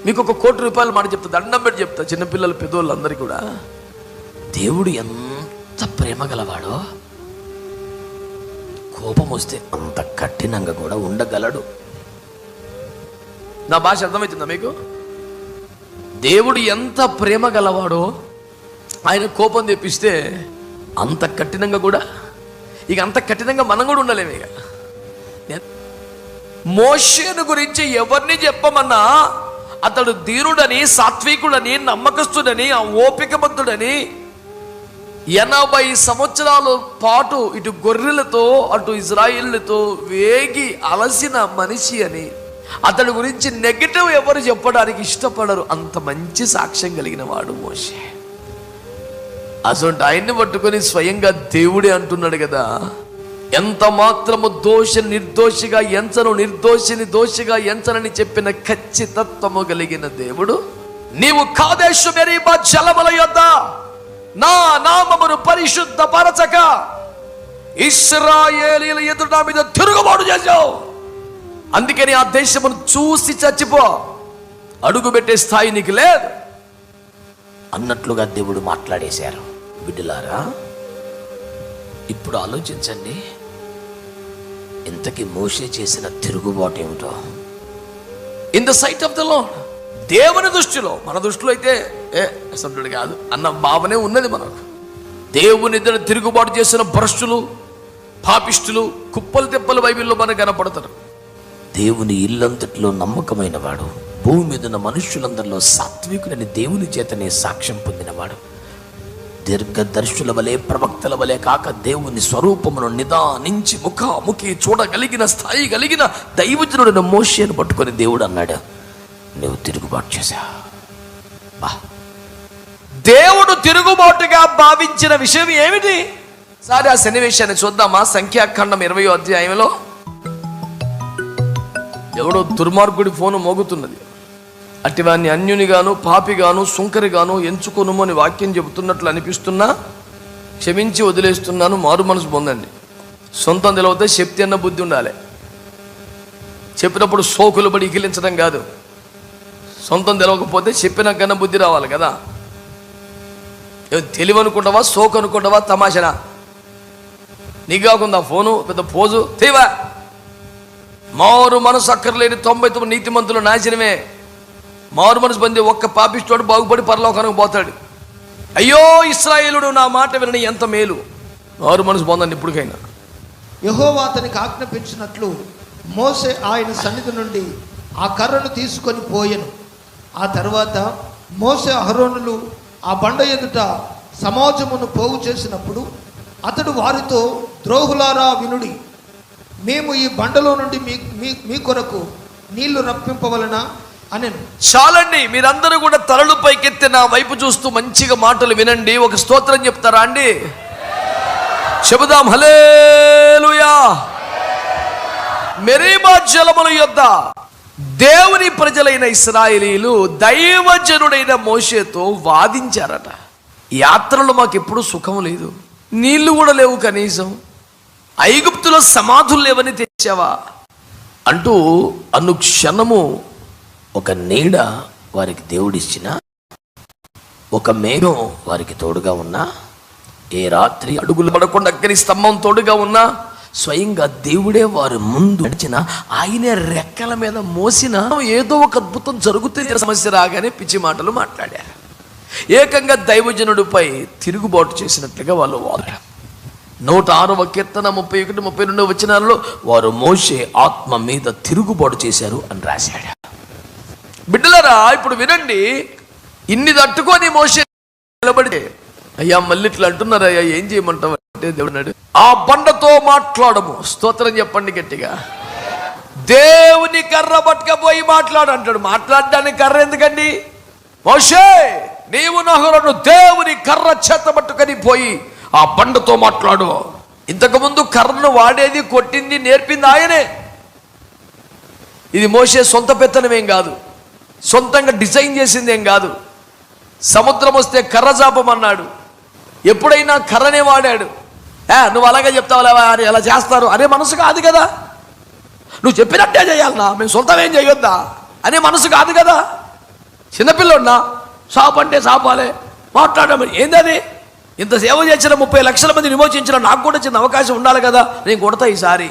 మీకు ఒక ₹1,00,00,000 మాట చెప్తా, దండం పెట్టి చెప్తా, చిన్నపిల్లలు పెద్దోళ్ళు అందరికీ కూడా. దేవుడు ఎంత ప్రేమ గలవాడో, కోపం వస్తే అంత కఠినంగా కూడా ఉండగలడు. నా భాష అర్థమవుతుందా మీకు? దేవుడు ఎంత ప్రేమ గలవాడో, ఆయన కోపం తెప్పిస్తే అంత కఠినంగా కూడా, ఇక అంత కఠినంగా మనం కూడా ఉండలేము. ఇక మోషేను గురించి ఎవరిని చెప్పమన్నా అతడు ధీరుడని, సాత్వికుడని, నమ్మకస్తుడని, ఓపికమంతుడని, 80 సంవత్సరాల పాటు ఇటు గొర్రెలతో అటు ఇజ్రాయిల్తో వేగి అలసిన మనిషి అని అతడి గురించి నెగటివ్ ఎవరు చెప్పడానికి ఇష్టపడరు. అంత మంచి సాక్ష్యం కలిగిన వాడు మోషే. అసలు ఆయన్ని పట్టుకొని స్వయంగా దేవుడే అంటున్నాడు కదా, ఎంత మాత్రము నిర్దోషిగా ఎంచను, నిర్దోషిని దోషిగా ఎంచనని చెప్పిన ఖచ్చితత్వము కలిగిన దేవుడు, నీవు కాదేశు మెరీబా జలముల యొద్ద నా నామమును పరిశుద్ధపరచక ఇశ్రాయేలీయుల ఎదుట నా మీద తిరుగుబాటు చేశావు, అందుకని ఆ దేశమును చూసి చచ్చిపో, అడుగు పెట్టే స్థాయి నీకు లేదు అన్నట్లుగా దేవుడు మాట్లాడేశారు. బిడ్డలారా, ఇప్పుడు ఆలోచించండి, ఇంతకీ మోషే చేసిన తిరుగుబాటు ఏమిటో. In the sight of the lord, దేవుని దృష్టిలో, మన దృష్టిలో అయితే అసలు కాదు అన్న భావనే ఉన్నది మనకు. దేవుని ఎదుట తిరుగుబాటు చేసిన భ్రష్టులు, పాపిష్టులు కుప్పలు తెప్పలు బైబిల్లో మనకు కనపడతారు. దేవుని ఇల్లంతట్లో నమ్మకమైన వాడు, భూమి మీద ఉన్న మనుష్యులందరిలో సాత్వికుడని దేవుని చేతనే సాక్ష్యం పొందినవాడు, దీర్ఘదర్శుల వలె ప్రవక్తల వలె కాక దేవుని స్వరూపమును నిదానించి ముఖాముఖి చూడగలిగిన స్థాయి కలిగిన దైవజనుడైన మోషేను పట్టుకొని దేవుడు అన్నాడు, నువ్వు తిరుగుబాటు చేశావు. దేవుడు తిరుగుబాటుగా భావించిన విషయం ఏమిటి? సరే, ఆ సన్నివేశాన్ని చూద్దామా? సంఖ్యాకాండం 20వ అధ్యాయంలో ఎవడో దుర్మార్గుడి ఫోను మోగుతున్నది, అటివాన్ని అన్యునిగాను పాపిగాను సుంకరిగాను ఎంచుకొనుము అని వాక్యం చెబుతున్నట్లు అనిపిస్తున్నా క్షమించి వదిలేస్తున్నాను, మారు మనసు పొందండి. సొంతం తెలవతే శక్తి అన్న బుద్ధి ఉండాలి. చెప్పినప్పుడు సోకులు పడి ఇకిలించడం కాదు, సొంతం తెలవకపోతే చెప్పినాకన్నా బుద్ధి రావాలి కదా. తెలివి అనుకుంటావా, సోకు అనుకుంటావా, తమాషనా? నీకు కాకుండా ఫోను పెద్ద పోజు తీవా. మారు మనసు అక్కర్లేని 99 నీతిమంతులు నాశనమే. మారు మనసు పొంది ఒక్క పాపిస్తోడు బాగుపడి పరలోకానికి పోతాడు. అయ్యో ఇశ్రాయేలుడు నా మాట వినని ఎంత మేలు. మారు మనసు పొందండి ఇప్పటికైనా. యెహోవా అతనికి ఆజ్ఞాపించినట్లు మోషే ఆయన సన్నిధి నుండి ఆ కర్రను తీసుకొని పోయెను. ఆ తర్వాత మోషే అహరోనులు ఆ బండ ఎదుట సమాజమును పోగు చేసినప్పుడు అతడు వారితో, ద్రోహులారా వినుడి, మేము ఈ బండలో నుండి మీ కొరకు నీళ్లు రప్పింపవలన అని. చాలండి, మీరందరూ కూడా తలలు పైకెత్తి నా వైపు చూస్తూ మంచిగా మాటలు వినండి. ఒక స్తోత్రం చెప్తారా అండి? చెబుదాం హల్లెలూయా. మెరీబా జలముల యొద్ద దేవుని ప్రజలైన ఇశ్రాయేలీయులు దైవజనుడైన మోషేతో వాదించారట. యాత్రలో మాకు ఎప్పుడు సుఖం లేదు, నీళ్లు కూడా లేవు, కనీసం ఐగుప్తులో సమాధులు లేవని తెచ్చావా అంటూ అనుక్షణము ఒక నీడ వారికి దేవుడిచ్చిన, ఒక మేఘం వారికి తోడుగా ఉన్నా, ఏ రాత్రి అడుగులు పడకుండా అగ్ని స్తంభం తోడుగా ఉన్నా, స్వయంగా దేవుడే వారి ముందు నడిచిన, ఆయనే రెక్కల మీద మోసిన, ఏదో ఒక అద్భుతం జరుగుతుంది. సమస్య రాగానే పిచ్చి మాటలు మాట్లాడారు. ఏకంగా దైవజనుడిపై తిరుగుబాటు చేసినట్లుగా వాళ్ళు వాడారు. 106వ కీర్తన 31, 32 వచనాలలో వారు మోషే ఆత్మ మీద తిరుగుబాటు చేశారు అని రాశాడు. బిడ్డలారా, ఇప్పుడు వినండి, ఇన్ని తట్టుకొని మోషే నిలబడితే, అయ్యా మళ్ళీ ఇట్లా అంటున్నారు, అయ్యా ఏం చేయమంటావు అంటే దేవుడు ఆ బండతో మాట్లాడము. స్తోత్రం చెప్పండి గట్టిగా. దేవుని కర్ర పట్టుకపోయి మాట్లాడు అంటాడు. మాట్లాడడానికి కర్ర ఎందుకండి? మోషే నీవు నహరోను దేవుని కర్ర చేత పట్టుకొని పోయి ఆ బండతో మాట్లాడు. ఇంతకుముందు కర్రను వాడేది, కొట్టింది, నేర్పింది ఆయనే. ఇది మోషే సొంత పెత్తనమేం కాదు, సొంతంగా డిజైన్ చేసింది ఏం కాదు. సముద్రం వస్తే కర్ర చాపమన్నాడు, ఎప్పుడైనా కర్రనే వాడాడు. నువ్వు అలాగే చెప్తావులేవా అని ఎలా చేస్తారు అనే మనసు కాదు కదా. నువ్వు చెప్పినట్టే చేయాలన్నా, మేము సొంతం ఏం చేయొద్దా అనే మనసు కాదు కదా. చిన్నపిల్లోడినా? సాపు అంటే సాపాలే, మాట్లాడమని ఏందది? ఇంత సేవ చేసిన 30 లక్షల మంది విమోచించిన నాకు కూడా చిన్న అవకాశం ఉండాలి కదా, నేను కొడతా ఈసారి,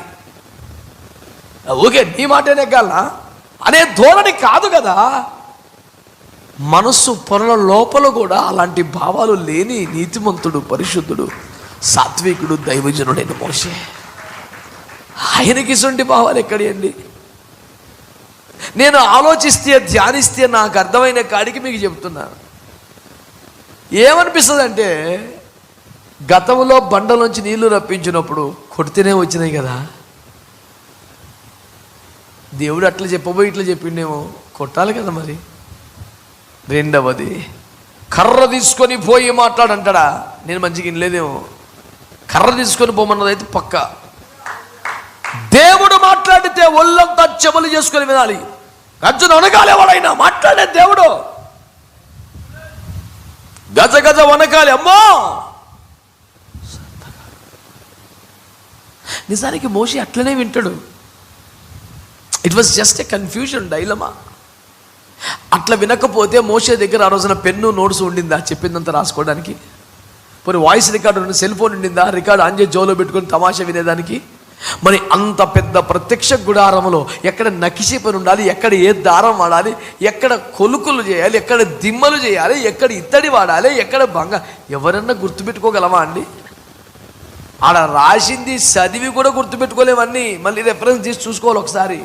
ఓకే నీ మాట నెగ్గాలనా అనే ధోరణి కాదు కదా. మనస్సు పొరల లోపల కూడా అలాంటి భావాలు లేని నీతిమంతుడు, పరిశుద్ధుడు, సాత్వికుడు, దైవజనుడైన మోషే. ఆయనకి ఇటువంటి భావాలు ఎక్కడండి? నేను ఆలోచిస్తే, ధ్యానిస్తే నాకు అర్థమైన కాడికి మీకు చెప్తున్నాను. ఏమనిపిస్తుంది అంటే, గతంలో బండలోంచి నీళ్లు రప్పించినప్పుడు కొడితేనే వచ్చినాయి కదా, దేవుడు అట్లా చెప్పబోయి ఇట్లా చెప్పిండేమో, కొట్టాలి కదా మరి. రెండవది, కర్ర తీసుకొని పోయి మాట్లాడంటాడా? నేను మంచిగా వినలేదేమో. కర్ర తీసుకొని పోమన్నది అయితే పక్క. దేవుడు మాట్లాడితే ఒళ్ళంతా చెమలు చేసుకొని వినాలి. గజ్జను వనకాలి, ఎవడైనా మాట్లాడే దేవుడు గజ గజ వనకాలి. అమ్మో, నిజానికి మోషే అట్లనే వింటాడు. It was just a confusion, dilemma. అట్లా వినకపోతే మోషే దగ్గర ఆ రోజున పెన్ను, నోట్స్ ఉండిందా చెప్పిందంతా రాసుకోవడానికి? పోనీ వాయిస్ రికార్డు ఉండి, సెల్ ఫోన్ ఉండిందా రికార్డు ఆన్ చేసి జోలో పెట్టుకొని తమాషా వినేదానికి? మరి అంత పెద్ద ప్రత్యక్ష గుడారంలో ఎక్కడ నకిషి పని ఉండాలి, ఎక్కడ ఏ దారం వాడాలి, ఎక్కడ కొలుకులు చేయాలి, ఎక్కడ దిమ్మలు చేయాలి, ఎక్కడ ఇత్తడి వాడాలి, ఎక్కడ ఎవరన్నా గుర్తుపెట్టుకోగలమా అండి? ఆడ రాసింది చదివి కూడా గుర్తుపెట్టుకోలేమన్నీ, మళ్ళీ రెఫరెన్స్ తీసి చూసుకోవాలి ఒకసారి.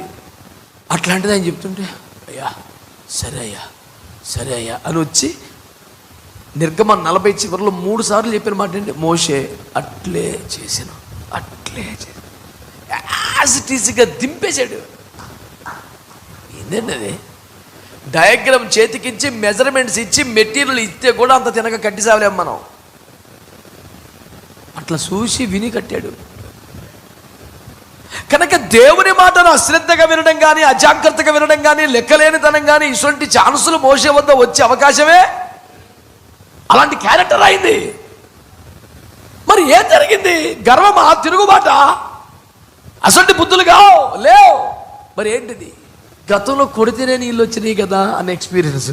అట్లాంటిది ఆయన చెప్తుంటే, అయ్యా సరే అయ్యా, సరే అయ్యా అని వచ్చి నిర్గమ 40 చివరిలో 3 సార్లు చెప్పిన మాట ఏంటి? మోషే అట్లే చేసాను, అట్లే చేసాను, యాజ్ ఇట్ ఈజ్గా దింపేశాడు. ఏంటండి అది? డయాగ్రామ్ చేతికిచ్చి మెజర్మెంట్స్ ఇచ్చి మెటీరియల్ ఇస్తే కూడా అంత తినక కట్టి సావలేం మనం. అట్లా చూసి విని కట్టాడు. కనుక దేవుని మాటను అశ్రద్ధగా వినడం కానీ, అజాగ్రత్తగా వినడం కానీ, లెక్కలేనితనం కానీ, ఇటువంటి ఛాన్సులు మోసే వద్ద వచ్చే అవకాశమే. అలాంటి క్యారెక్టర్ అయింది. మరి ఏం జరిగింది? గర్వమా, తిరుగుబాట, అసలు బుద్ధులుగా లేవు. మరి ఏంటిది? గతంలో కొడితేనే నీళ్ళు వచ్చినాయి కదా అనే ఎక్స్పీరియన్స్,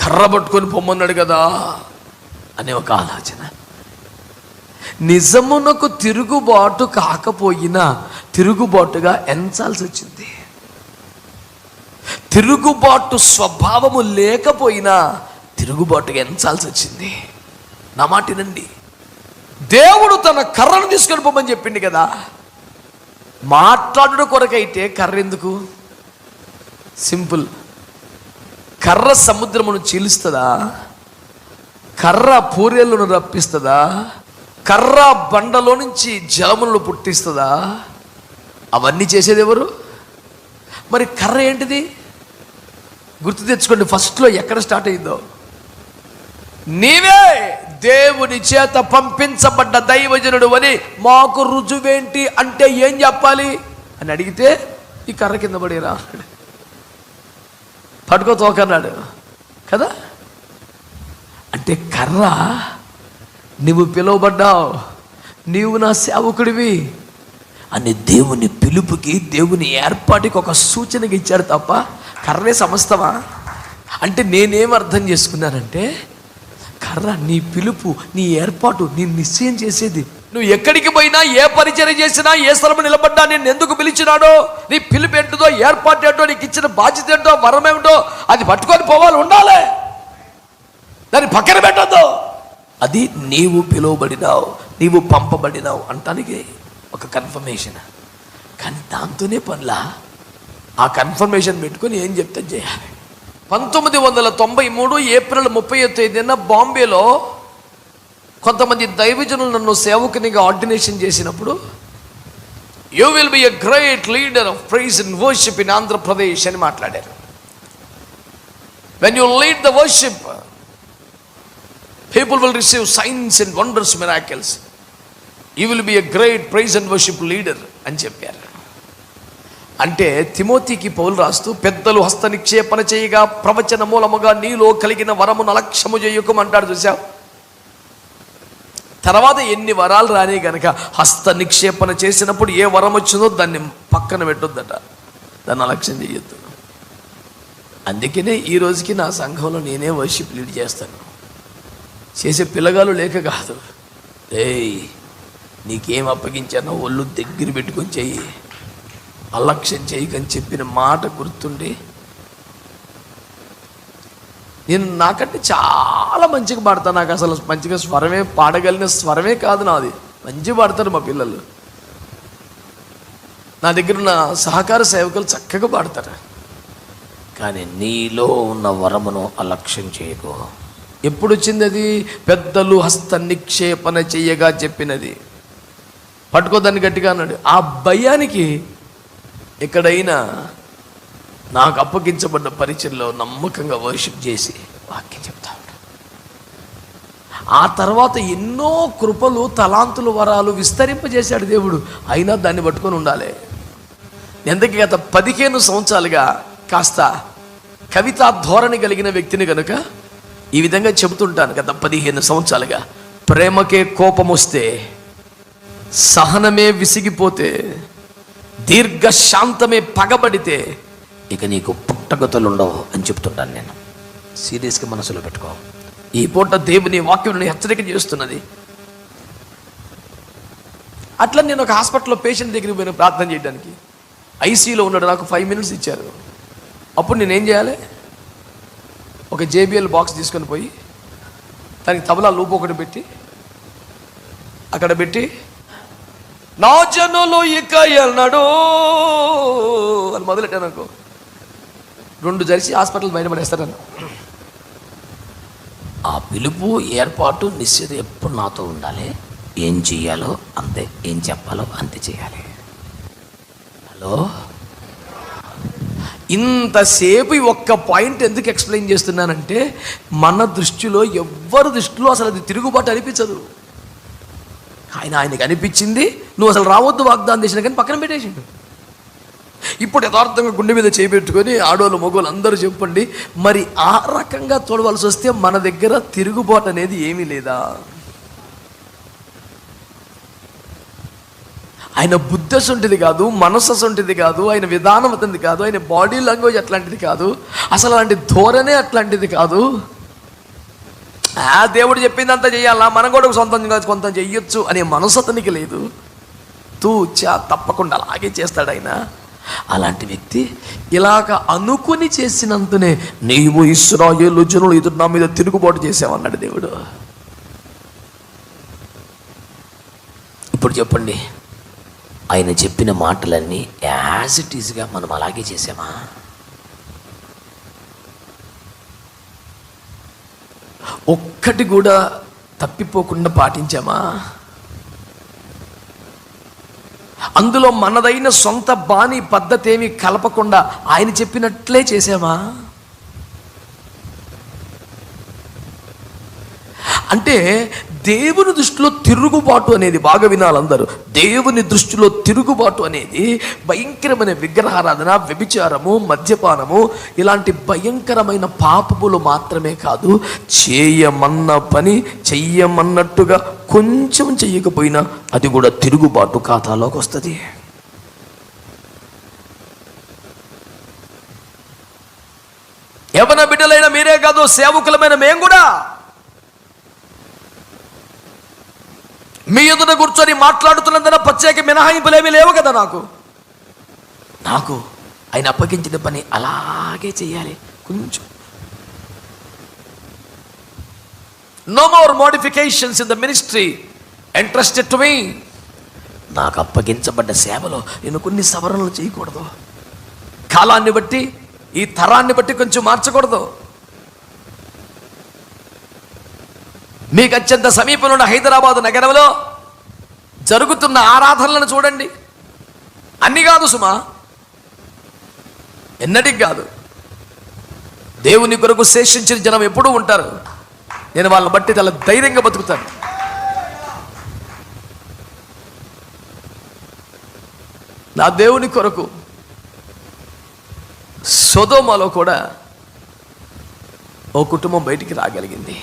కర్ర పట్టుకొని పొమ్మన్నాడు కదా అనే ఒక ఆలోచన. నిజమునకు తిరుగుబాటు కాకపోయినా తిరుగుబాటుగా ఎంచాల్సి వచ్చింది. తిరుగుబాటు స్వభావము లేకపోయినా తిరుగుబాటుగా ఎంచాల్సి వచ్చింది. నా మాటినండి, దేవుడు తన కర్రను తీసుకొని పోమని చెప్పింది కదా. మాట్లాడడం కొరకైతే కర్ర ఎందుకు? సింపుల్. కర్ర సముద్రమును చీలుస్తుందా? కర్ర పూరేళ్ళను రప్పిస్తుందా? కర్ర బండలో నుంచి జలములను పుట్టిస్తుందా? అవన్నీ చేసేది ఎవరు? మరి కర్ర ఏంటిది? గుర్తు తెచ్చుకోండి. ఫస్ట్లో ఎక్కడ స్టార్ట్ అయిందో, నీవే దేవుని చేత పంపించబడ్డ దైవజనుడు అని మాకు రుజువేంటి అంటే ఏం చెప్పాలి అని అడిగితే, ఈ కర్ర కింద పడేరా పట్టుకో తోకన్నాడు కదా. అంటే కర్ర, నువ్వు పిలువబడ్డావు, నీవు నా సేవకుడివి అని దేవుని పిలుపుకి, దేవుని ఏర్పాటుకి ఒక సూచనగా ఇచ్చాడు తప్ప కర్రే సమస్తమా? అంటే నేనేం అర్థం చేసుకున్నానంటే, కర్ర నీ పిలుపు, నీ ఏర్పాటు, నీ నిశ్చయం చేసేది. నువ్వు ఎక్కడికి పోయినా, ఏ పరిచయం చేసినా, ఏ స్థలం నిలబడ్డా నేను ఎందుకు పిలిచినాడో, నీ పిలుపు ఏంటో, ఏర్పాటు ఏంటో, నీకు ఇచ్చిన బాధ్యత ఏంటో, వరం ఏమిటో అది పట్టుకొని పోవాలి, ఉండాలి, దాన్ని పక్కన పెట్టద్దు. అది నీవు పిలువబడినావు, నీవు పంపబడినావు అంటానికి ఒక కన్ఫర్మేషన్. కానీ దాంతోనే పనిలా, ఆ కన్ఫర్మేషన్ పెట్టుకొని ఏం చెప్తే చేయాలి. 1993 ఏప్రిల్ 31వ తేదీన బాంబేలో కొంతమంది దైవజనులు నన్ను సేవకునిగా ఆర్డినేషన్ చేసినప్పుడు, you will be a great leader of praise and worship in Andhra Pradesh అని మాట్లాడారు. When you lead the worship, people will receive signs and wonders, miracles. You will be a great praise and worship leader అని చెప్పారు. అంటే తిమోతికి పౌలు రాస్తూ, పెద్దలు హస్త నిక్షేపణ చేయగా ప్రవచన మూలముగా నీలో కలిగిన వరమును అలక్ష్యము చేయకమంటాడు. చూసావు? తర్వాత ఎన్ని వరాలు రాని గనక హస్త నిక్షేపణ చేసినప్పుడు ఏ వరం వచ్చిందో దాన్ని పక్కన పెట్టొద్దట, దాన్ని అలక్ష్యం చేయొద్దు. అందుకనే ఈ రోజుకి నా సంఘంలో నేనే వర్షిప్ లీడ్ చేస్తాను. చేసే పిల్లగాలు లేక కాదు. ఏయ్, నీకేం అప్పగించానో ఒళ్ళు దగ్గర పెట్టుకొని చెయ్యి, అలక్ష్యం చేయకని చెప్పిన మాట గుర్తుండి, నేను నాకంటే చాలా మంచిగా పాడతాను. నాకు అసలు మంచిగా స్వరమే, పాడగలిగిన స్వరమే కాదు నాది. మంచిగా పాడతారు మా పిల్లలు. నా దగ్గర ఉన్న సహకార సేవకులు చక్కగా పాడతారు. కానీ నీలో ఉన్న వరమును అలక్ష్యం చేయకు. ఎప్పుడు వచ్చింది అది? పెద్దలు హస్త నిక్షేపణ చెయ్యగా చెప్పినది. పట్టుకోదాన్ని గట్టిగా అన్నాడు. ఆ భయానికి ఎక్కడైనా నాకు అప్పగించబడ్డ పరిచయంలో నమ్మకంగా వర్షిప్ చేసి వాక్యం చెప్తా ఉంటాను. ఆ తర్వాత ఎన్నో కృపలు, తలాంతులు, వరాలు విస్తరింపజేశాడు దేవుడు. అయినా దాన్ని పట్టుకొని ఉండాలి. ఎందుకు? గత 15 సంవత్సరాలుగా కాస్త కవితా ధోరణి కలిగిన వ్యక్తిని కనుక ఈ విధంగా చెబుతుంటాను. గత 15 సంవత్సరాలుగా ప్రేమకే కోపం వస్తే, సహనమే విసిగిపోతే, దీర్ఘశాంతమే పగబడితే ఇక నీకు పుట్టగతులు ఉండవు అని చెప్తుంటాను నేను. సీరియస్గా మనసులో పెట్టుకో. ఈ పూట దేవుని వాక్యం హెచ్చరిక చేస్తున్నది. అట్లా నేను ఒక హాస్పిటల్లో పేషెంట్ దగ్గరికి పోయిన ప్రార్థన చేయడానికి. ఐసీయూలో ఉన్నాడు. నాకు 5 minutes ఇచ్చారు. అప్పుడు నేనేం చేయాలి? ఒక JBL బాక్స్ తీసుకొని పోయి దానికి తబలా లూపు ఒకటి పెట్టి అక్కడ పెట్టి, నా జనులు ఇక ఎన్నడూ అని మొదలెట్టాను అనుకో, 2 జరిసి హాస్పిటల్ బయటపడేస్తారన్న. ఆ పిలుపు, ఏర్పాటు, నిశ్చిత ఎప్పుడు నాతో ఉండాలి. ఏం చెయ్యాలో అంతే, ఏం చెప్పాలో అంతే చేయాలి. హలో, ఇంతసేపు ఒక్క పాయింట్ ఎందుకు ఎక్స్ప్లెయిన్ చేస్తున్నానంటే, మన దృష్టిలో, ఎవ్వరి దృష్టిలో అసలు అది తిరుగుబాటు అనిపించదు. ఆయనకి అనిపించింది, నువ్వు అసలు రావద్దు వాగ్దానం చేసిన కానీ పక్కన పెట్టేసిండు. ఇప్పుడు యథార్థంగా గుండె మీద చేపెట్టుకొని ఆడోళ్ళు మగోళ్ళు అందరూ చెప్పండి, మరి ఆ రకంగా చూడవలసి వస్తే మన దగ్గర తిరుగుబాటు అనేది ఏమీ లేదా? ఆయన బుద్ధి అసంటిది కాదు, మనసు అసంటిది కాదు, ఆయన విధానం అతనిది కాదు, ఆయన బాడీ లాంగ్వేజ్ అట్లాంటిది కాదు, అసలు అలాంటి ధోరణే అట్లాంటిది కాదు. దేవుడు చెప్పిందంతా చెయ్యాలా, మనం కూడా సొంతంగా కొంత చెయ్యొచ్చు అనే మనసు అతనికి లేదు. తూచా తప్పకుండా అలాగే చేస్తాడు ఆయన. అలాంటి వ్యక్తి ఇలాగ అనుకుని చేసినంతనే, నీవు ఇశ్రాయేలు జనులు ఎదురు నా మీద తిరుగుబాటు చేసావన్నాడు దేవుడు. ఇప్పుడు చెప్పండి, ఆయన చెప్పిన మాటలన్నీ యాజ్ ఇట్ ఈజ్గా మనం అలాగే చేసామా? ఒక్కటి కూడా తప్పిపోకుండా పాటించామా? అందులో మనదైన సొంత బాణీ పద్ధతి ఏమి కలపకుండా ఆయన చెప్పినట్లే చేసామా? అంటే దేవుని దృష్టిలో తిరుగుబాటు అనేది, బాగా వినాలి అందరూ, దేవుని దృష్టిలో తిరుగుబాటు అనేది భయంకరమైన విగ్రహారాధన, వ్యభిచారము, మద్యపానము, ఇలాంటి భయంకరమైన పాపములు మాత్రమే కాదు, చేయమన్న పని చెయ్యమన్నట్టుగా కొంచెం చెయ్యకపోయినా అది కూడా తిరుగుబాటు ఖాతాలోకి వస్తుంది. యవ్వన బిడ్డలైన మీరే కాదు, సేవకులమైన మేము కూడా మీ ఎదుట కూర్చొని మాట్లాడుతున్నందున ప్రత్యేక మినహాయింపులేమీ లేవు కదా. నాకు ఆయన అప్పగించిన పని అలాగే చేయాలి. కొంచెం no more modifications in the ministry entrusted to me. నాకు అప్పగించబడ్డ సేవలో నేను కొన్ని సవరణలు చేయకూడదు. కాలాన్ని బట్టి, ఈ తరాన్ని బట్టి కొంచెం మార్చకూడదు. మీకు అత్యంత సమీపంలో ఉన్న హైదరాబాదు నగరంలో జరుగుతున్న ఆరాధనలను చూడండి. అన్ని కాదు సుమా, ఎన్నటికి కాదు. దేవుని కొరకు శేషించిన జనం ఎప్పుడూ ఉంటారు. నేను వాళ్ళని బట్టి చాలా ధైర్యంగా బతుకుతాను. నా దేవుని కొరకు సొదొమలో కూడా ఓ కుటుంబం బయటికి రాగలిగింది.